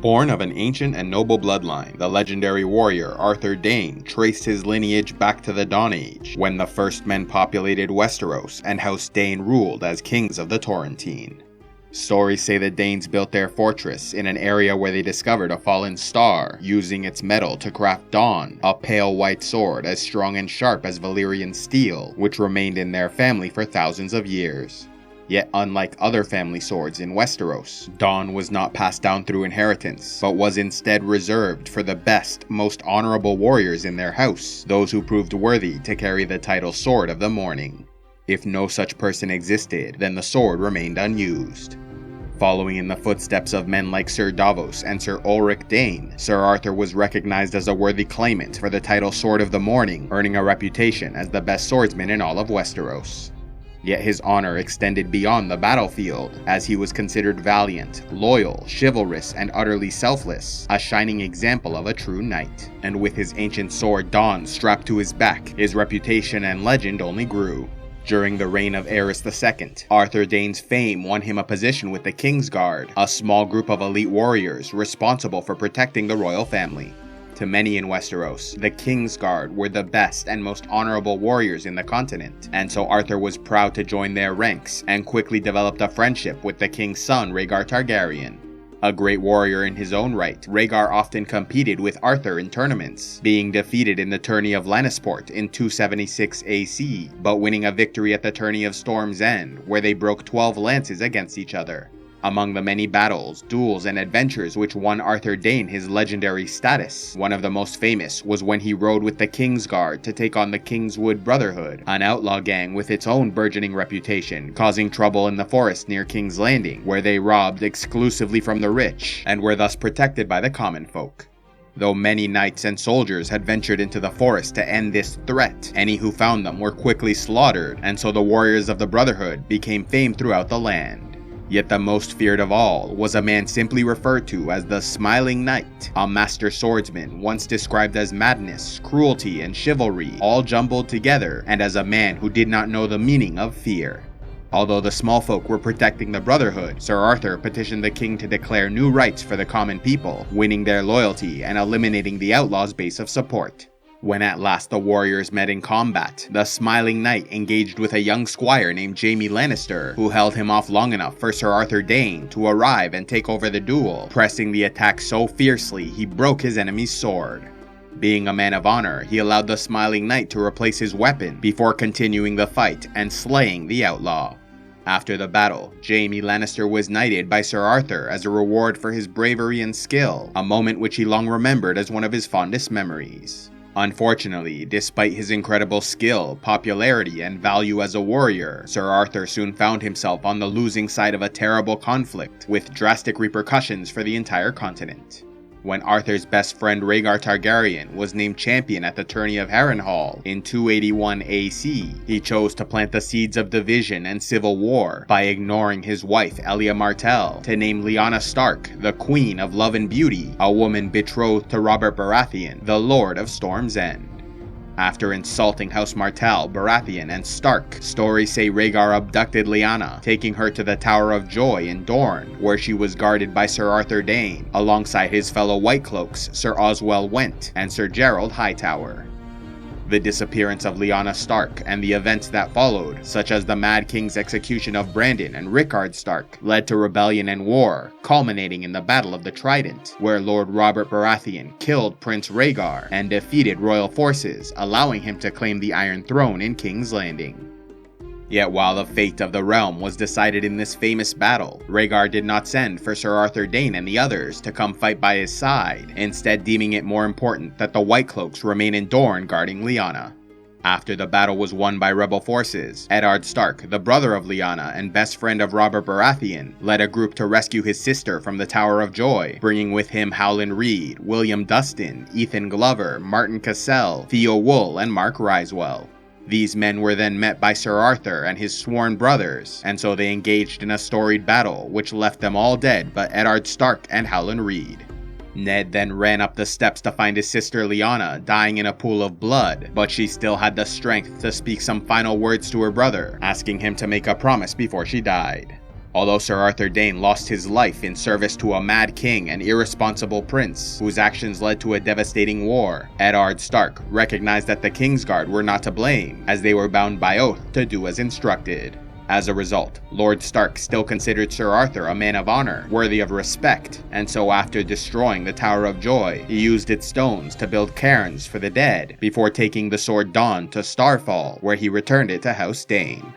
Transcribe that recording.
Born of an ancient and noble bloodline, the legendary warrior Arthur Dayne traced his lineage back to the Dawn Age, when the first men populated Westeros and House Dayne ruled as kings of the Torrentine. Stories say the Danes built their fortress in an area where they discovered a fallen star, using its metal to craft Dawn, a pale white sword as strong and sharp as Valyrian steel, which remained in their family for thousands of years. Yet unlike other family swords in Westeros, Dawn was not passed down through inheritance, but was instead reserved for the best, most honorable warriors in their house, those who proved worthy to carry the title Sword of the Morning. If no such person existed, then the sword remained unused. Following in the footsteps of men like Sir Davos and Sir Ulrich Dayne, Ser Arthur was recognized as a worthy claimant for the title Sword of the Morning, earning a reputation as the best swordsman in all of Westeros. Yet his honor extended beyond the battlefield, as he was considered valiant, loyal, chivalrous, and utterly selfless, a shining example of a true knight. And with his ancient sword Dawn strapped to his back, his reputation and legend only grew. During the reign of Aerys II, Arthur Dayne's fame won him a position with the Kingsguard, a small group of elite warriors responsible for protecting the royal family. To many in Westeros, the Kingsguard were the best and most honorable warriors in the continent, and so Arthur was proud to join their ranks and quickly developed a friendship with the king's son Rhaegar Targaryen. A great warrior in his own right, Rhaegar often competed with Arthur in tournaments, being defeated in the tourney of Lannisport in 276 AC, but winning a victory at the tourney of Storm's End, where they broke 12 lances against each other. Among the many battles, duels, and adventures which won Arthur Dayne his legendary status, one of the most famous was when he rode with the Kingsguard to take on the Kingswood Brotherhood, an outlaw gang with its own burgeoning reputation, causing trouble in the forest near King's Landing, where they robbed exclusively from the rich, and were thus protected by the common folk. Though many knights and soldiers had ventured into the forest to end this threat, any who found them were quickly slaughtered, and so the warriors of the Brotherhood became famed throughout the land. Yet the most feared of all was a man simply referred to as the Smiling Knight, a master swordsman once described as madness, cruelty, and chivalry all jumbled together, and as a man who did not know the meaning of fear. Although the small folk were protecting the Brotherhood, Ser Arthur petitioned the king to declare new rights for the common people, winning their loyalty and eliminating the outlaws' base of support. When at last the warriors met in combat, the Smiling Knight engaged with a young squire named Jaime Lannister, who held him off long enough for Ser Arthur Dayne to arrive and take over the duel, pressing the attack so fiercely he broke his enemy's sword. Being a man of honor, he allowed the Smiling Knight to replace his weapon before continuing the fight and slaying the outlaw. After the battle, Jaime Lannister was knighted by Ser Arthur as a reward for his bravery and skill, a moment which he long remembered as one of his fondest memories. Unfortunately, despite his incredible skill, popularity, and value as a warrior, Ser Arthur soon found himself on the losing side of a terrible conflict, with drastic repercussions for the entire continent. When Arthur's best friend Rhaegar Targaryen was named champion at the tourney of Harrenhal in 281 AC, he chose to plant the seeds of division and civil war by ignoring his wife Elia Martell to name Lyanna Stark the Queen of Love and Beauty, a woman betrothed to Robert Baratheon, the Lord of Storm's End. After insulting House Martell, Baratheon, and Stark, stories say Rhaegar abducted Lyanna, taking her to the Tower of Joy in Dorne, where she was guarded by Ser Arthur Dayne, alongside his fellow White Cloaks, Sir Oswell Whent and Sir Gerald Hightower. The disappearance of Lyanna Stark and the events that followed, such as the Mad King's execution of Brandon and Rickard Stark, led to rebellion and war, culminating in the Battle of the Trident, where Lord Robert Baratheon killed Prince Rhaegar and defeated royal forces, allowing him to claim the Iron Throne in King's Landing. Yet while the fate of the realm was decided in this famous battle, Rhaegar did not send for Ser Arthur Dayne and the others to come fight by his side, instead deeming it more important that the White Cloaks remain in Dorne guarding Lyanna. After the battle was won by rebel forces, Eddard Stark, the brother of Lyanna and best friend of Robert Baratheon, led a group to rescue his sister from the Tower of Joy, bringing with him Howland Reed, William Dustin, Ethan Glover, Martin Cassell, Theo Wool, and Mark Risewell. These men were then met by Ser Arthur and his sworn brothers, and so they engaged in a storied battle, which left them all dead but Eddard Stark and Howland Reed. Ned then ran up the steps to find his sister Lyanna dying in a pool of blood, but she still had the strength to speak some final words to her brother, asking him to make a promise before she died. Although Ser Arthur Dayne lost his life in service to a mad king and irresponsible prince, whose actions led to a devastating war, Eddard Stark recognized that the Kingsguard were not to blame, as they were bound by oath to do as instructed. As a result, Lord Stark still considered Ser Arthur a man of honor, worthy of respect, and so after destroying the Tower of Joy, he used its stones to build cairns for the dead, before taking the sword Dawn to Starfall, where he returned it to House Dayne.